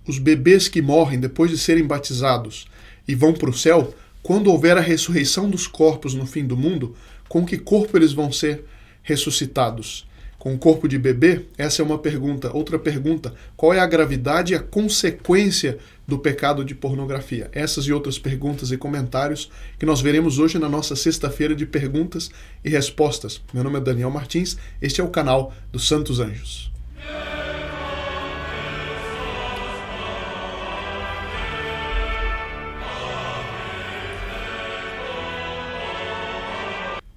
os bebês que morrem depois de serem batizados e vão para o céu, quando houver a ressurreição dos corpos no fim do mundo, com que corpo eles vão ser ressuscitados? Com o corpo de bebê? Essa é uma pergunta. Outra pergunta, qual é a gravidade e a consequência do pecado de pornografia? Essas e outras perguntas e comentários que nós veremos hoje na nossa sexta-feira de perguntas e respostas. Meu nome é Daniel Martins, este é o canal dos Santos Anjos.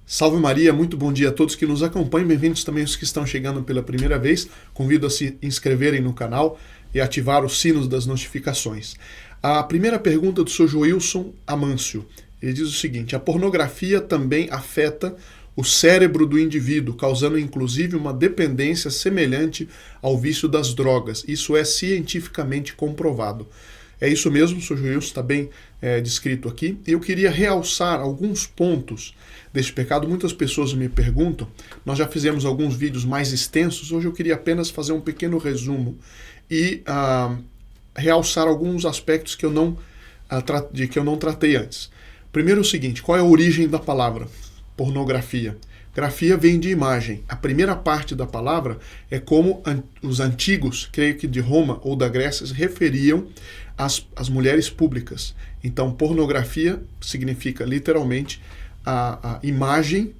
Salve Maria, muito bom dia a todos que nos acompanham, bem-vindos também os que estão chegando pela primeira vez. Convido a se inscreverem no canal e ativar os sinos das notificações. A primeira pergunta do Sr. Joilson Amâncio, ele diz o seguinte: a pornografia também afeta o cérebro do indivíduo, causando inclusive uma dependência semelhante ao vício das drogas. Isso é cientificamente comprovado. É isso mesmo, o Sr. Joilson está bem descrito aqui. Eu queria realçar alguns pontos deste pecado. Muitas pessoas me perguntam, nós já fizemos alguns vídeos mais extensos, hoje eu queria apenas fazer um pequeno resumo e realçar alguns aspectos que eu não tratei antes. Primeiro o seguinte, qual é a origem da palavra pornografia? Grafia vem de imagem. A primeira parte da palavra é como os antigos, creio que de Roma ou da Grécia, se referiam às mulheres públicas. Então, pornografia significa literalmente a imagem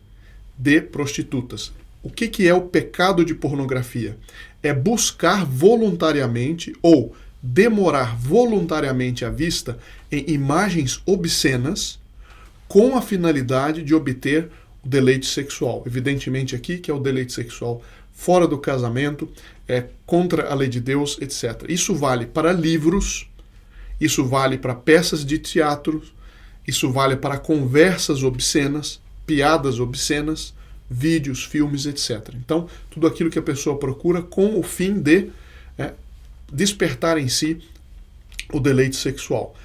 de prostitutas. O que é o pecado de pornografia? É buscar voluntariamente ou demorar voluntariamente a vista em imagens obscenas com a finalidade de obter o deleite sexual. Evidentemente aqui que é o deleite sexual fora do casamento, contra a lei de Deus, etc. Isso vale para livros, isso vale para peças de teatro, isso vale para conversas obscenas, piadas obscenas, vídeos, filmes, etc. Então, tudo aquilo que a pessoa procura com o fim de despertar em si o deleite sexual.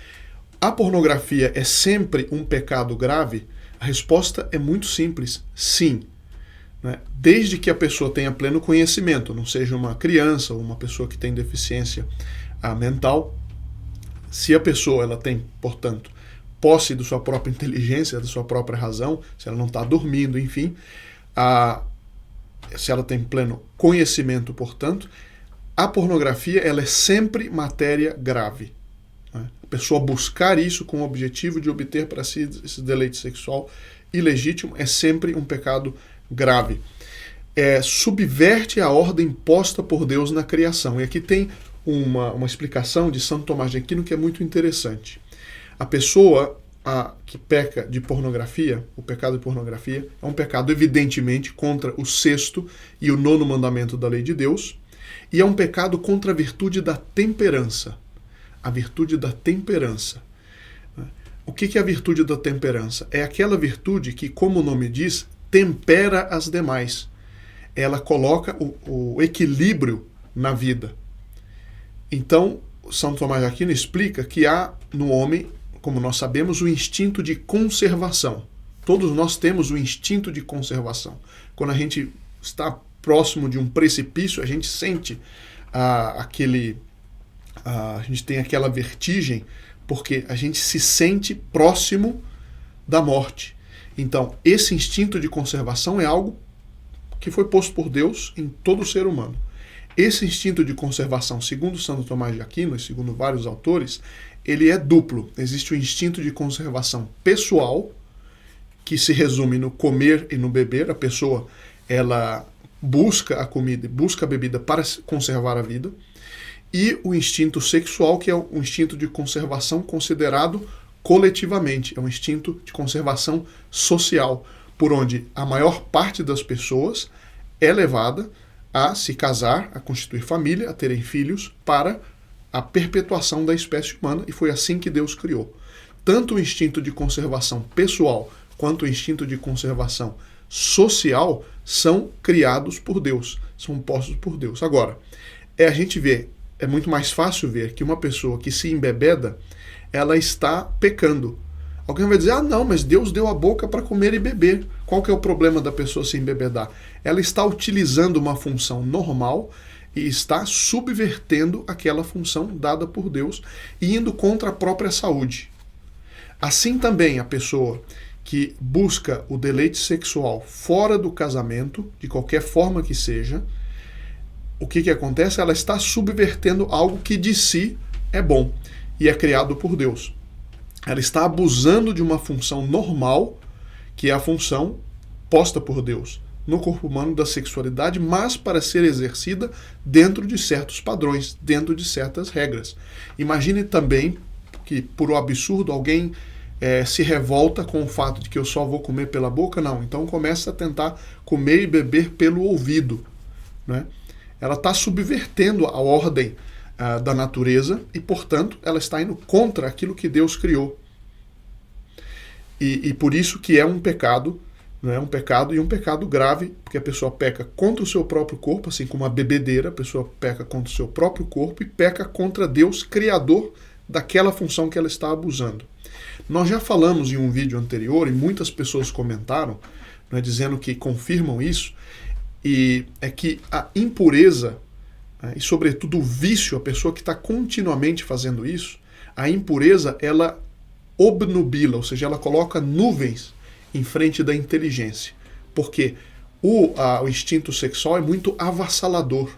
A pornografia é sempre um pecado grave? A resposta é muito simples, sim. Desde que a pessoa tenha pleno conhecimento, não seja uma criança ou uma pessoa que tem deficiência mental. Se a pessoa ela tem, portanto, posse da sua própria inteligência, da sua própria razão, se ela não está dormindo, enfim, se ela tem pleno conhecimento, portanto, a pornografia ela é sempre matéria grave. A pessoa buscar isso com o objetivo de obter para si esse deleite sexual ilegítimo é sempre um pecado grave. Subverte a ordem posta por Deus na criação. E aqui tem uma explicação de Santo Tomás de Aquino que é muito interessante. A pessoa que peca de pornografia, o pecado de pornografia, é um pecado evidentemente contra o sexto e o nono mandamento da lei de Deus, e é um pecado contra a virtude da temperança. A virtude da temperança. O que é a virtude da temperança? É aquela virtude que, como o nome diz, tempera as demais. Ela coloca o equilíbrio na vida. Então, São Tomás de Aquino explica que há no homem, como nós sabemos, o instinto de conservação. Todos nós temos o instinto de conservação. Quando a gente está próximo de um precipício, a gente sente a gente tem aquela vertigem porque a gente se sente próximo da morte. Então, esse instinto de conservação é algo que foi posto por Deus em todo ser humano. Esse instinto de conservação, segundo Santo Tomás de Aquino e segundo vários autores, ele é duplo. Existe o instinto de conservação pessoal, que se resume no comer e no beber. A pessoa ela busca a comida e busca a bebida para conservar a vida. E o instinto sexual, que é um instinto de conservação considerado coletivamente. É um instinto de conservação social, por onde a maior parte das pessoas é levada a se casar, a constituir família, a terem filhos, para a perpetuação da espécie humana, e foi assim que Deus criou. Tanto o instinto de conservação pessoal quanto o instinto de conservação social são criados por Deus, são postos por Deus. Agora, a gente vê, é muito mais fácil ver que uma pessoa que se embebeda, ela está pecando. Alguém vai dizer, não, mas Deus deu a boca para comer e beber. Qual que é o problema da pessoa se embebedar? Ela está utilizando uma função normal, e está subvertendo aquela função dada por Deus e indo contra a própria saúde. Assim também a pessoa que busca o deleite sexual fora do casamento, de qualquer forma que seja, o que acontece? Ela está subvertendo algo que de si é bom e é criado por Deus. Ela está abusando de uma função normal, que é a função posta por Deus no corpo humano da sexualidade, mas para ser exercida dentro de certos padrões, dentro de certas regras. Imagine também que, por um absurdo, alguém se revolta com o fato de que eu só vou comer pela boca. Não, então começa a tentar comer e beber pelo ouvido, né? Ela está subvertendo a ordem da natureza e, portanto, ela está indo contra aquilo que Deus criou. E por isso que é um pecado, não é um pecado, e um pecado grave, porque a pessoa peca contra o seu próprio corpo, assim como a bebedeira, a pessoa peca contra o seu próprio corpo e peca contra Deus, criador daquela função que ela está abusando. Nós já falamos em um vídeo anterior, e muitas pessoas comentaram, né, dizendo que confirmam isso, e é que a impureza, e sobretudo o vício, a pessoa que está continuamente fazendo isso, a impureza, ela obnubila, ou seja, ela coloca nuvens em frente da inteligência. Porque o instinto sexual é muito avassalador.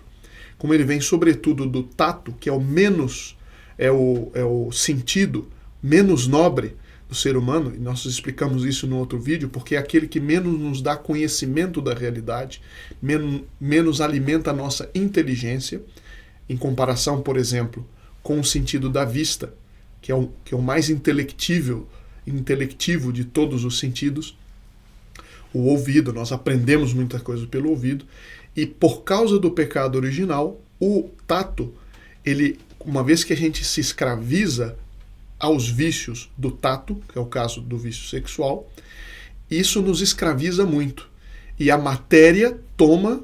Como ele vem sobretudo do tato, que é o menos, é o sentido menos nobre do ser humano, e nós explicamos isso no outro vídeo, porque é aquele que menos nos dá conhecimento da realidade, menos alimenta a nossa inteligência, em comparação, por exemplo, com o sentido da vista, que é o mais intelectivo de todos os sentidos. O ouvido, nós aprendemos muita coisa pelo ouvido, e por causa do pecado original, o tato, uma vez que a gente se escraviza aos vícios do tato, que é o caso do vício sexual, isso nos escraviza muito. E a matéria toma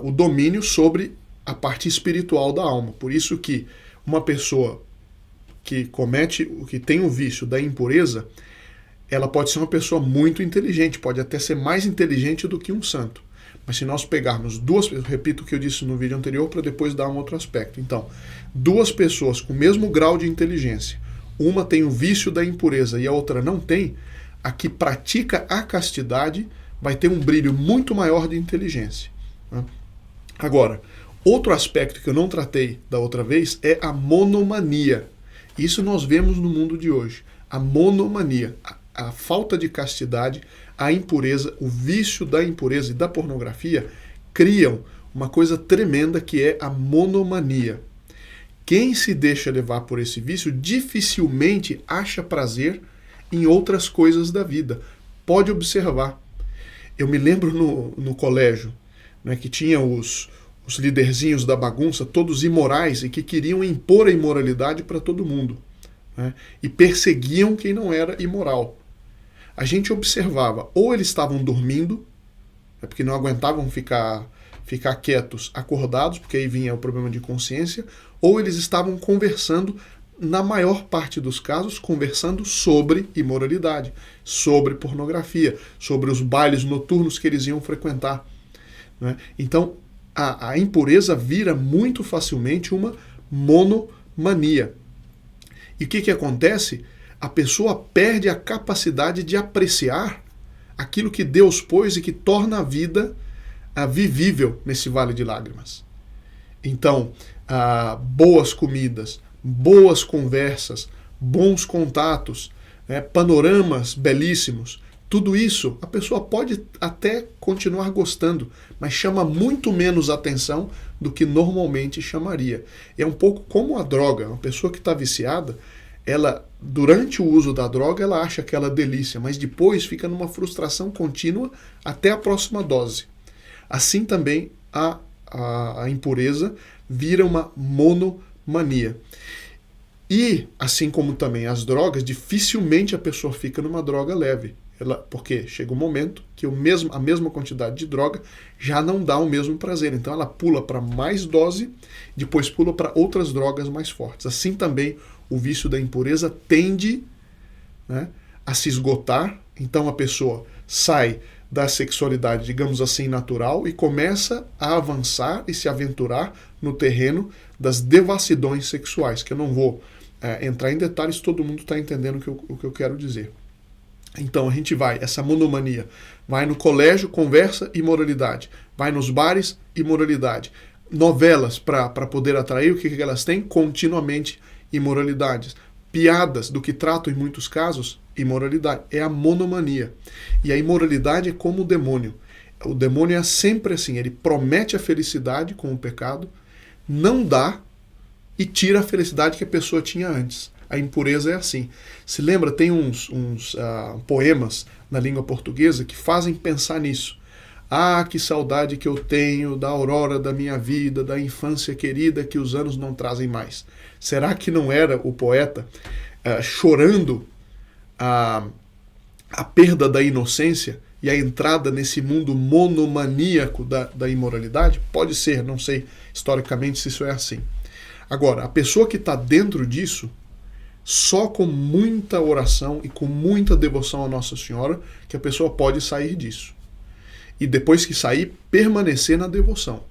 o domínio sobre a parte espiritual da alma. Por isso que uma pessoa que tem o vício da impureza, ela pode ser uma pessoa muito inteligente, pode até ser mais inteligente do que um santo. Mas se nós pegarmos eu repito o que eu disse no vídeo anterior para depois dar um outro aspecto. Então, duas pessoas com o mesmo grau de inteligência, uma tem o vício da impureza e a outra não tem, a que pratica a castidade vai ter um brilho muito maior de inteligência. Agora, outro aspecto que eu não tratei da outra vez é a monomania. Isso nós vemos no mundo de hoje. A monomania, a falta de castidade, a impureza, o vício da impureza e da pornografia criam uma coisa tremenda que é a monomania. Quem se deixa levar por esse vício dificilmente acha prazer em outras coisas da vida. Pode observar. Eu me lembro no colégio, né, que tinha os liderzinhos da bagunça, todos imorais e que queriam impor a imoralidade para todo mundo, né, e perseguiam quem não era imoral. A gente observava, ou eles estavam dormindo, porque não aguentavam ficar quietos, acordados, porque aí vinha o problema de consciência, ou eles estavam conversando, na maior parte dos casos, conversando sobre imoralidade, sobre pornografia, sobre os bailes noturnos que eles iam frequentar, né? Então, a impureza vira muito facilmente uma monomania. E o que acontece? A pessoa perde a capacidade de apreciar aquilo que Deus pôs e que torna a vida vivível nesse vale de lágrimas. Então, boas comidas, boas conversas, bons contatos, panoramas belíssimos, tudo isso a pessoa pode até continuar gostando, mas chama muito menos atenção do que normalmente chamaria. É um pouco como a droga. Uma pessoa que está viciada, ela, durante o uso da droga, ela acha aquela delícia, mas depois fica numa frustração contínua até a próxima dose. Assim também a impureza vira uma monomania. E, assim como também as drogas, dificilmente a pessoa fica numa droga leve. Porque chega um momento que a mesma quantidade de droga já não dá o mesmo prazer. Então ela pula para mais dose, depois pula para outras drogas mais fortes. Assim também o vício da impureza tende, né, a se esgotar. Então a pessoa sai da sexualidade, digamos assim, natural, e começa a avançar e se aventurar no terreno das devassidões sexuais, que eu não vou entrar em detalhes, todo mundo está entendendo o que eu quero dizer. Então a gente vai, essa monomania, vai no colégio, conversa, imoralidade. Vai nos bares, imoralidade. Novelas, para poder atrair, o que elas têm? Continuamente imoralidades. Piadas, do que tratam em muitos casos, imoralidade. É a monomania. E a imoralidade é como o demônio. O demônio é sempre assim, ele promete a felicidade com o pecado, não dá e tira a felicidade que a pessoa tinha antes. A impureza é assim. Se lembra, tem uns poemas na língua portuguesa que fazem pensar nisso. Ah, que saudade que eu tenho da aurora da minha vida, da infância querida que os anos não trazem mais. Será que não era o poeta chorando a perda da inocência e a entrada nesse mundo monomaníaco da imoralidade? Pode ser, não sei historicamente se isso é assim. Agora, a pessoa que está dentro disso, só com muita oração e com muita devoção a Nossa Senhora que a pessoa pode sair disso. E depois que sair, permanecer na devoção.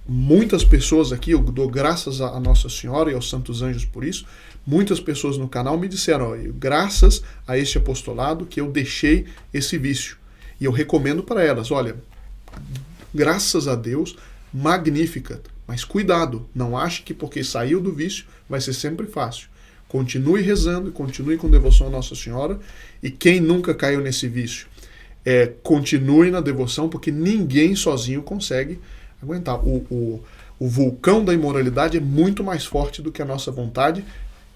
Muitas pessoas aqui, eu dou graças a Nossa Senhora e aos santos anjos por isso, muitas pessoas no canal me disseram, graças a este apostolado que eu deixei esse vício. E eu recomendo para elas, olha, graças a Deus, magnífica, mas cuidado, não ache que porque saiu do vício vai ser sempre fácil. Continue rezando e continue com devoção a Nossa Senhora. E quem nunca caiu nesse vício, continue na devoção, porque ninguém sozinho consegue aguentar. O vulcão da imoralidade é muito mais forte do que a nossa vontade.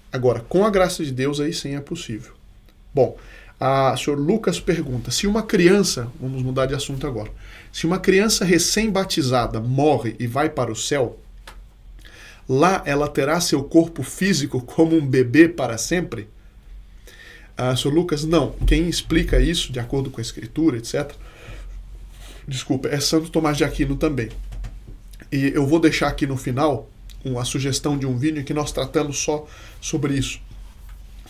Agora, com a graça de Deus, aí sim é possível. Bom, o senhor Lucas pergunta, se uma criança, vamos mudar de assunto agora, se uma criança recém-batizada morre e vai para o céu, lá ela terá seu corpo físico como um bebê para sempre? Sr. Lucas, não. Quem explica isso, de acordo com a Escritura, etc., desculpa, é Santo Tomás de Aquino também. E eu vou deixar aqui no final a sugestão de um vídeo em que nós tratamos só sobre isso.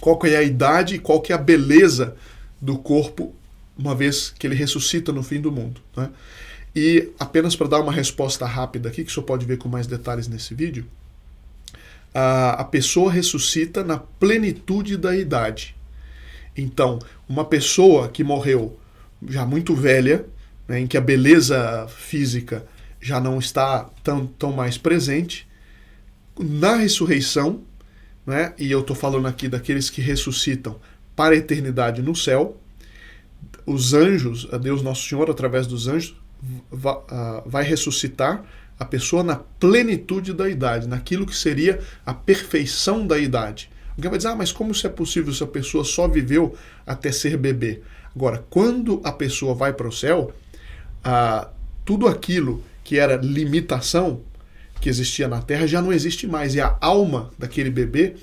Qual que é a idade e qual que é a beleza do corpo, uma vez que ele ressuscita no fim do mundo, né? E apenas para dar uma resposta rápida aqui, que o senhor pode ver com mais detalhes nesse vídeo, a pessoa ressuscita na plenitude da idade. Então, uma pessoa que morreu já muito velha, né, em que a beleza física já não está tão mais presente, na ressurreição, né, e eu estou falando aqui daqueles que ressuscitam para a eternidade no céu, os anjos, a Deus Nosso Senhor, através dos anjos, vai ressuscitar a pessoa na plenitude da idade, naquilo que seria a perfeição da idade. Alguém vai dizer, mas como isso é possível se a pessoa só viveu até ser bebê? Agora, quando a pessoa vai para o céu, tudo aquilo que era limitação que existia na Terra já não existe mais. E a alma daquele bebê,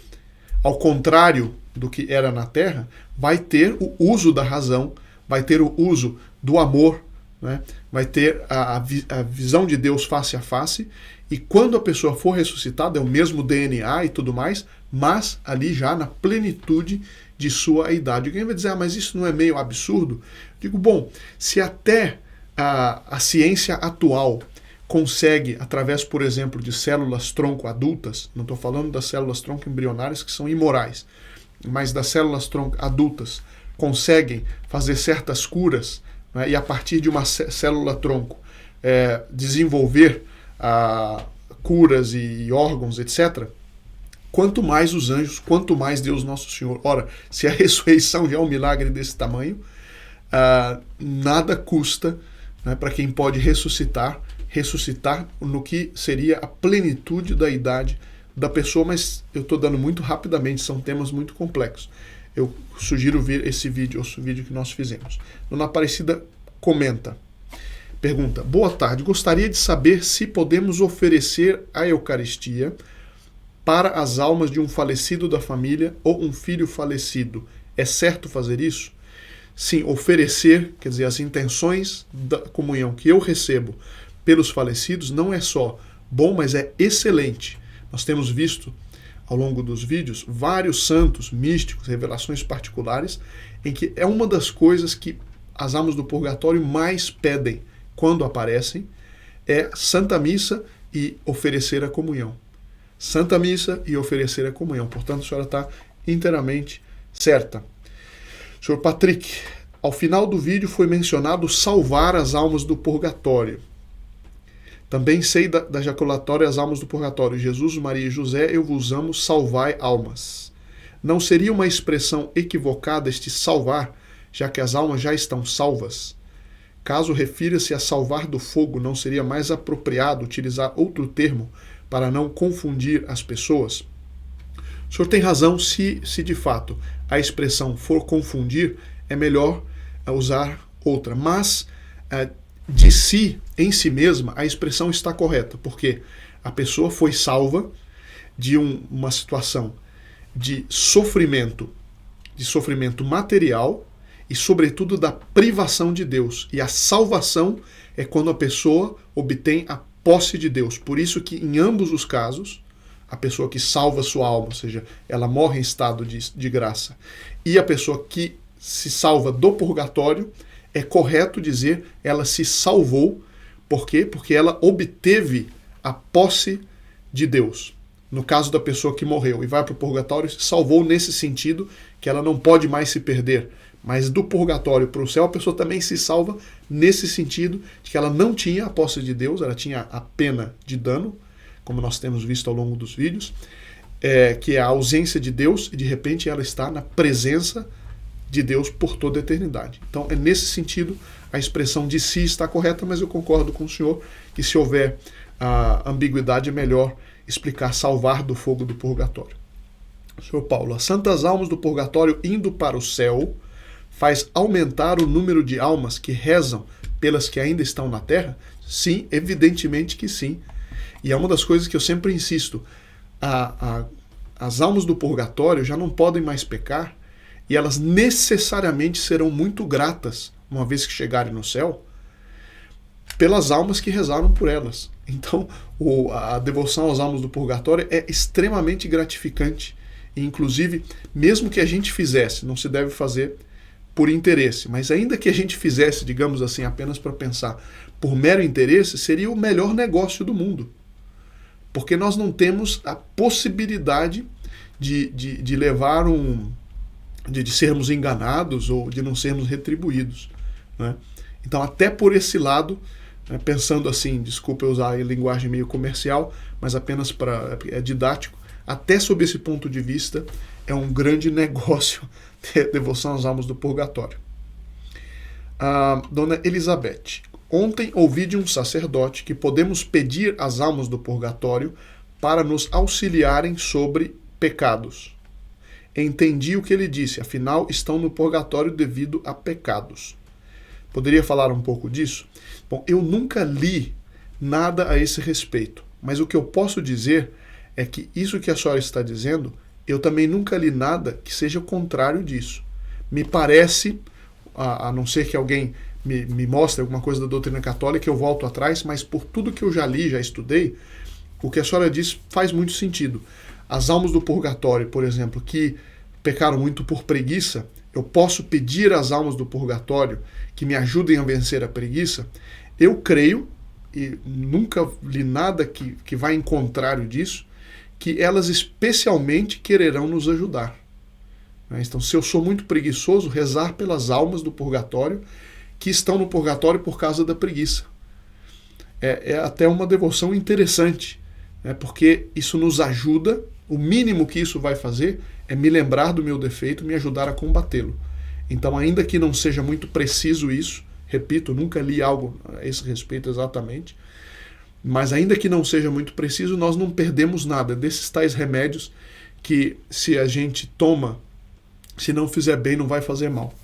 ao contrário do que era na Terra, vai ter o uso da razão, vai ter o uso do amor, né? Vai ter a visão de Deus face a face, e quando a pessoa for ressuscitada, é o mesmo DNA e tudo mais, mas ali já na plenitude de sua idade. Alguém vai dizer, mas isso não é meio absurdo? Digo, bom, se até a ciência atual consegue, através, por exemplo, de células-tronco adultas, não estou falando das células-tronco embrionárias que são imorais, mas das células-tronco adultas, conseguem fazer certas curas, né, e a partir de uma célula-tronco desenvolver curas e órgãos, etc., quanto mais os anjos, quanto mais Deus Nosso Senhor. Ora, se a ressurreição já é um milagre desse tamanho, nada custa, né, para quem pode ressuscitar no que seria a plenitude da idade da pessoa, mas eu estou dando muito rapidamente, são temas muito complexos. Eu sugiro ver esse vídeo, o vídeo que nós fizemos. Dona Aparecida pergunta, boa tarde, gostaria de saber se podemos oferecer a Eucaristia para as almas de um falecido da família ou um filho falecido. É certo fazer isso? Sim, oferecer, quer dizer, as intenções da comunhão que eu recebo pelos falecidos não é só bom, mas é excelente. Nós temos visto ao longo dos vídeos vários santos místicos, revelações particulares, em que é uma das coisas que as almas do purgatório mais pedem quando aparecem é Santa Missa e oferecer a comunhão. Santa Missa e oferecer a comunhão. Portanto, a senhora está inteiramente certa. Senhor Patrick, ao final do vídeo foi mencionado salvar as almas do purgatório. Também sei da jaculatória as almas do purgatório. Jesus, Maria e José, eu vos amo, salvai almas. Não seria uma expressão equivocada este salvar, já que as almas já estão salvas? Caso refira-se a salvar do fogo, não seria mais apropriado utilizar outro termo para não confundir as pessoas? O senhor tem razão, se de fato a expressão for confundir, é melhor usar outra. Mas, de si, em si mesma, a expressão está correta, porque a pessoa foi salva de uma situação de sofrimento material e, sobretudo, da privação de Deus. E a salvação é quando a pessoa obtém a posse de Deus. Por isso que, em ambos os casos, a pessoa que salva sua alma, ou seja, ela morre em estado de graça, e a pessoa que se salva do purgatório, é correto dizer ela se salvou. Por quê? Porque ela obteve a posse de Deus. No caso da pessoa que morreu e vai para o purgatório, se salvou nesse sentido que ela não pode mais se perder. Mas do purgatório para o céu, a pessoa também se salva nesse sentido de que ela não tinha a posse de Deus, ela tinha a pena de dano, como nós temos visto ao longo dos vídeos, que é a ausência de Deus, e de repente ela está na presença de Deus por toda a eternidade. Então, é nesse sentido, a expressão de si está correta, mas eu concordo com o senhor que, se houver ambiguidade, é melhor explicar salvar do fogo do purgatório. Senhor Paulo, as santas almas do purgatório indo para o céu faz aumentar o número de almas que rezam pelas que ainda estão na terra? Sim, evidentemente que sim. E é uma das coisas que eu sempre insisto. As almas do purgatório já não podem mais pecar, e elas necessariamente serão muito gratas, uma vez que chegarem no céu, pelas almas que rezaram por elas. Então, a devoção às almas do purgatório é extremamente gratificante. E, inclusive, mesmo que a gente fizesse, não se deve fazer por interesse, mas ainda que a gente fizesse, digamos assim, apenas para pensar por mero interesse, seria o melhor negócio do mundo. Porque nós não temos a possibilidade de levar de sermos enganados ou de não sermos retribuídos, né? Então, até por esse lado, né, pensando assim, desculpa eu usar a linguagem meio comercial, mas apenas é didático, até sob esse ponto de vista, é um grande negócio ter devoção às almas do purgatório. Dona Elizabeth, ontem ouvi de um sacerdote que podemos pedir às almas do purgatório para nos auxiliarem sobre pecados. Entendi o que ele disse, afinal estão no purgatório devido a pecados. Poderia falar um pouco disso? Bom, eu nunca li nada a esse respeito, mas o que eu posso dizer é que isso que a senhora está dizendo, eu também nunca li nada que seja o contrário disso. Me parece, a não ser que alguém me mostre alguma coisa da doutrina católica, eu volto atrás, mas por tudo que eu já li, já estudei, o que a senhora diz faz muito sentido. As almas do purgatório, por exemplo, que pecaram muito por preguiça, eu posso pedir às almas do purgatório que me ajudem a vencer a preguiça? Eu creio, e nunca li nada que vá em contrário disso, que elas especialmente quererão nos ajudar. Então, se eu sou muito preguiçoso, rezar pelas almas do purgatório que estão no purgatório por causa da preguiça. É até uma devoção interessante, né? Porque isso nos ajuda. O mínimo que isso vai fazer é me lembrar do meu defeito, me ajudar a combatê-lo. Então, ainda que não seja muito preciso isso, repito, nunca li algo a esse respeito exatamente, mas ainda que não seja muito preciso, nós não perdemos nada desses tais remédios que, se a gente toma, se não fizer bem, não vai fazer mal.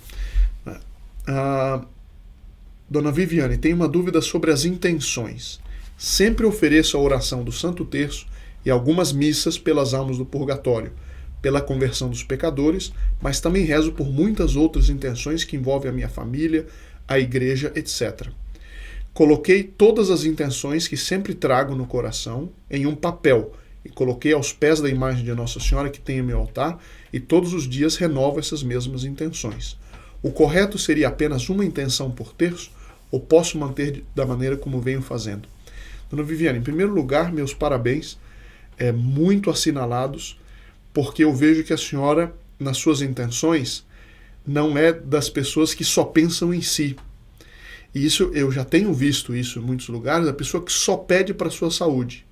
Dona Viviane, tem uma dúvida sobre as intenções. Sempre ofereço a oração do Santo Terço e algumas missas pelas almas do purgatório, pela conversão dos pecadores, mas também rezo por muitas outras intenções que envolvem a minha família, a igreja, etc. Coloquei todas as intenções que sempre trago no coração em um papel e coloquei aos pés da imagem de Nossa Senhora que tem em meu altar, e todos os dias renovo essas mesmas intenções. O correto seria apenas uma intenção por terço ou posso manter da maneira como venho fazendo? Dona Viviane, em primeiro lugar, meus parabéns, muito assinalados, porque eu vejo que a senhora, nas suas intenções, não é das pessoas que só pensam em si. E isso, eu já tenho visto isso em muitos lugares, a pessoa que só pede para a sua saúde.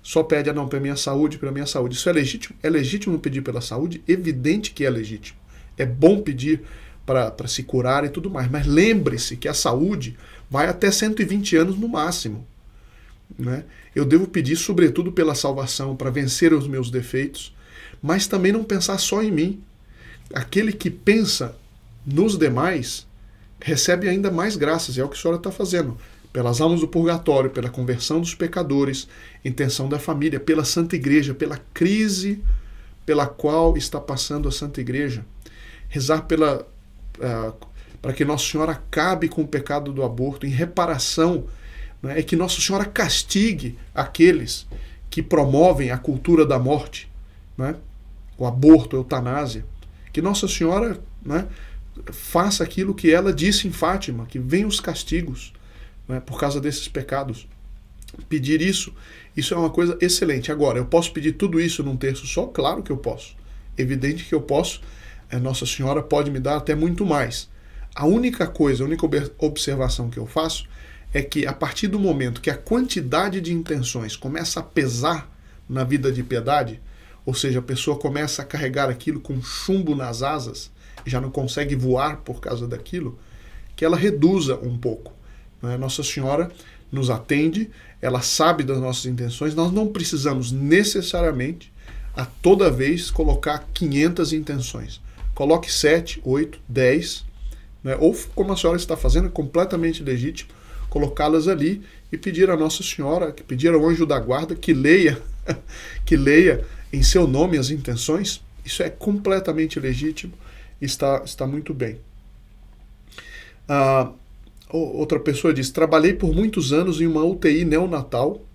Só pede, não, para a minha saúde, para a minha saúde. Isso é legítimo? É legítimo pedir pela saúde? Evidente que é legítimo. É bom pedir para se curar e tudo mais. Mas lembre-se que a saúde vai até 120 anos no máximo. Né? Eu devo pedir, sobretudo, pela salvação, para vencer os meus defeitos, mas também não pensar só em mim. Aquele que pensa nos demais recebe ainda mais graças, é o que a senhora está fazendo. Pelas almas do purgatório, pela conversão dos pecadores, intenção da família, pela Santa Igreja, pela crise pela qual está passando a Santa Igreja. Rezar para que Nossa Senhora acabe com o pecado do aborto, em reparação, né, é que Nossa Senhora castigue aqueles que promovem a cultura da morte, né, o aborto, a eutanásia. Que Nossa Senhora, né, faça aquilo que ela disse em Fátima, que venham os castigos, né, por causa desses pecados. Pedir isso é uma coisa excelente. Agora, eu posso pedir tudo isso num terço só? Claro que eu posso. Evidente que eu posso. Nossa Senhora pode me dar até muito mais. A única coisa, a única observação que eu faço é que a partir do momento que a quantidade de intenções começa a pesar na vida de piedade, ou seja, a pessoa começa a carregar aquilo com chumbo nas asas, já não consegue voar por causa daquilo, que ela reduza um pouco. Nossa Senhora nos atende, ela sabe das nossas intenções, nós não precisamos necessariamente a toda vez colocar 500 intenções. Coloque 7, 8, 10, né? Ou como a senhora está fazendo, é completamente legítimo colocá-las ali e pedir a Nossa Senhora, pedir ao anjo da guarda que leia em seu nome as intenções. Isso é completamente legítimo e está muito bem. Outra pessoa diz: trabalhei por muitos anos em uma UTI neonatal.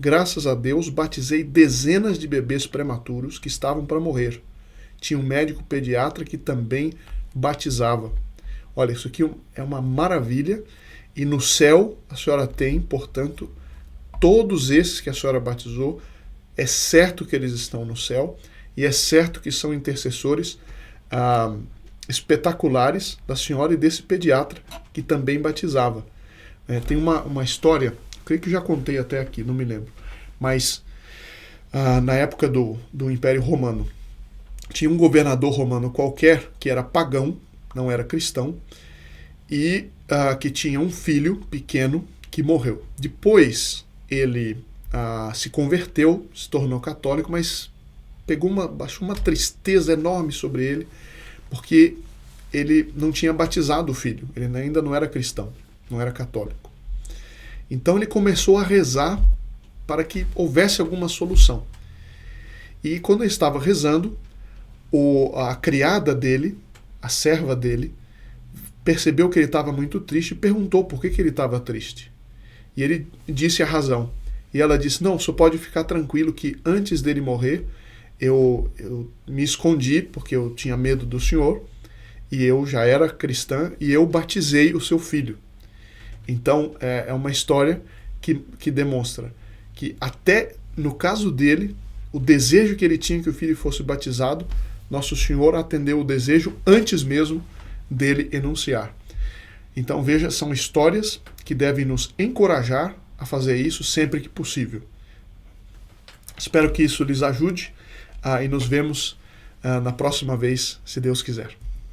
Graças a Deus, batizei dezenas de bebês prematuros que estavam para morrer. Tinha um médico pediatra que também batizava. Olha, isso aqui é uma maravilha. E no céu, a senhora tem, portanto, todos esses que a senhora batizou. É certo que eles estão no céu. E é certo que são intercessores espetaculares da senhora e desse pediatra que também batizava. Tem uma história, creio que já contei até aqui, não me lembro, mas na época do Império Romano, tinha um governador romano qualquer que era pagão, não era cristão, e que tinha um filho pequeno que morreu. Depois ele se converteu, se tornou católico, mas baixou uma tristeza enorme sobre ele, porque ele não tinha batizado o filho, ele ainda não era cristão, não era católico. Então ele começou a rezar para que houvesse alguma solução. E quando ele estava rezando, a criada dele, a serva dele, percebeu que ele estava muito triste e perguntou por que ele estava triste. E ele disse a razão. E ela disse: não, só pode ficar tranquilo que antes dele morrer, eu me escondi porque eu tinha medo do senhor, e eu já era cristã, e eu batizei o seu filho. Então, é uma história que demonstra que até no caso dele, o desejo que ele tinha que o filho fosse batizado, Nosso Senhor atendeu o desejo antes mesmo dele enunciar. Então, veja, são histórias que devem nos encorajar a fazer isso sempre que possível. Espero que isso lhes ajude e nos vemos na próxima vez, se Deus quiser.